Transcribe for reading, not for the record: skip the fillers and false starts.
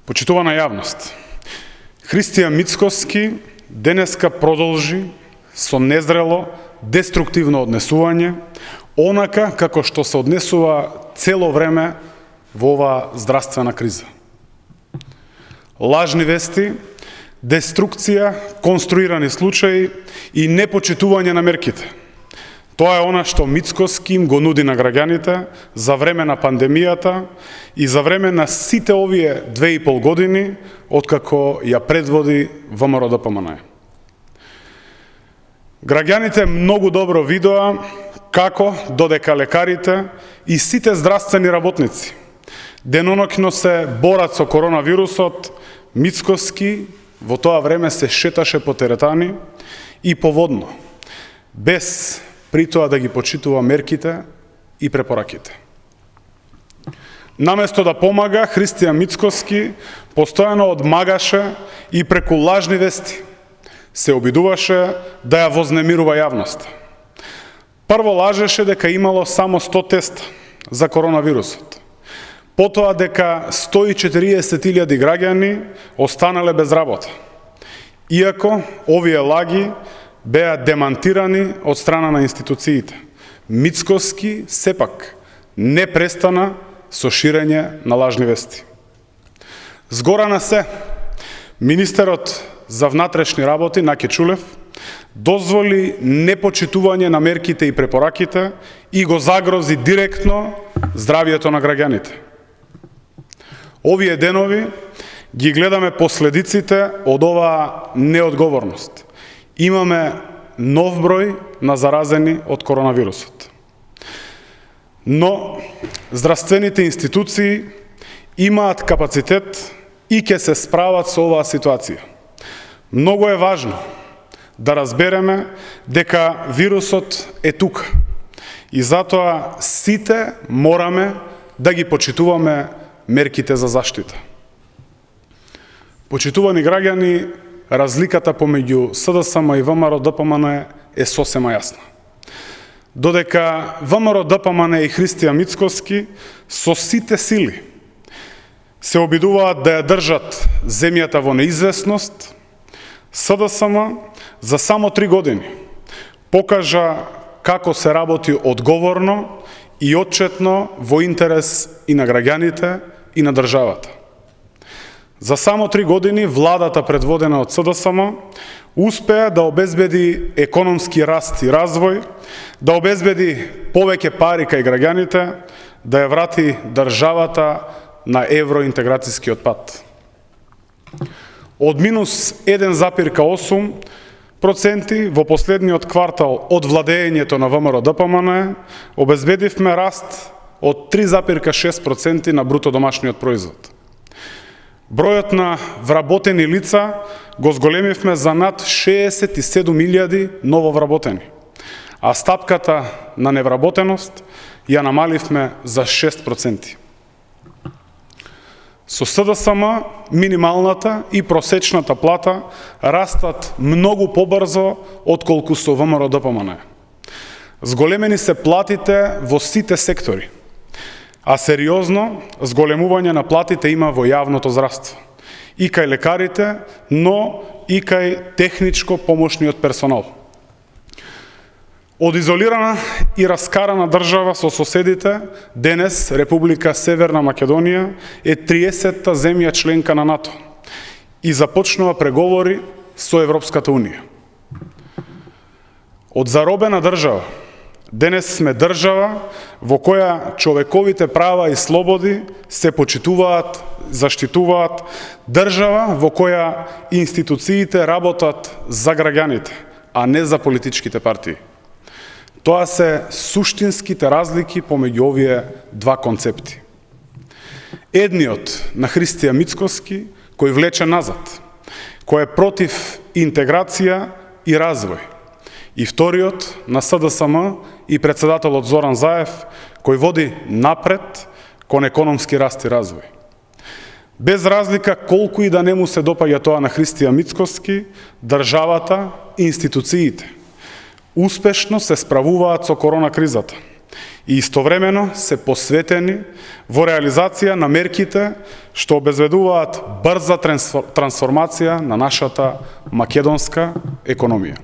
Почитувана јавност, Христијан Мицкоски денеска продолжи со незрело, деструктивно однесување, онака како што се однесува цело време во оваа здравствена криза. Лажни вести, деструкција, конструирани случаи и непочитување на мерките. Тоа е она што Мицкоски им го нуди на граѓаните за време на пандемијата и за време на сите овие 2,5 години откако ја предводи ВМРО-ДПМНЕ. Граѓаните многу добро видоа како додека лекарите и сите здравствени работници деноноќно се борат со коронавирусот, Мицкоски во тоа време се шеташе по теретани и по водно, без при тоа да ги почитува мерките и препораките. Наместо да помага, Христијан Мицкоски постојано одмагаше и преку лажни вести се обидуваше да ја вознемирува јавноста. Прво лажеше дека имало само 100 теста за коронавирусот. Потоа дека 140.000 граѓани останале без работа. Иако овие лаги беа демантирани од страна на институциите, Мицкоски сепак не престана со ширење на лажни вести. Згора на се, министерот за внатрешни работи Наки Чулев дозволи непочитување на мерките и препораките и го загрози директно здравието на граѓаните. Овие денови ги гледаме последиците од оваа неодговорност. Имаме нов број на заразени од коронавирусот. Но здравствените институции имаат капацитет и ќе се справат со оваа ситуација. Многу е важно да разбереме дека вирусот е тука и затоа сите мораме да ги почитуваме мерките за заштита. Почитувани граѓани, разликата помеѓу СДСМ и ВМРО-ДПМНЕ е сосема јасна. Додека ВМРО-ДПМНЕ и Христијан Мицкоски со сите сили се обидуваат да ја држат земјата во неизвестност, СДСМ за само 3 години покажа како се работи одговорно и отчетно во интерес и на граѓаните и на државата. За само 3 години владата предводена од СДСМ успеа да обезбеди економски раст и развој, да обезбеди повеќе пари кај граѓаните, да ја врати државата на евроинтеграцијскиот пат. Од минус 1,8% во последниот квартал од владењето на ВМРО-ДПМНЕ обезбедивме раст од 3,6% на бруто домашниот производ. Бројот на вработени лица го зголемивме за над 67.000 нововработени, а стапката на невработеност ја намаливме за 6%. Со СДСМ минималната и просечната плата растат многу побрзо отколку со ВМРО-ДПМНЕ. Зголемени се платите во сите сектори, а сериозно зголемување на платите има во јавното здравство, и кај лекарите, но и кај техничко помошниот персонал. Од изолирана и раскарана држава со соседите, денес Република Северна Македонија е 30-та земја членка на НАТО и започнува преговори со Европската Унија. Од заробена држава, денес сме држава во која човековите права и слободи се почитуваат, заштитуваат, држава во која институциите работат за граѓаните, а не за политичките партии. Тоа се суштинските разлики помеѓу овие два концепти. Едниот на Христијан Мицкоски, кој влече назад, кој е против интеграција и развој. И вториот на СДСМ и председателот Зоран Заев, кој води напред кон економски раст и развој. Без разлика колку и да не му се допаѓа тоа на Христијан Мицкоски, државата и институциите успешно се справуваат со корона кризата. и истовремено се посветени во реализација на мерките што обезбедуваат брза трансформација на нашата македонска економија.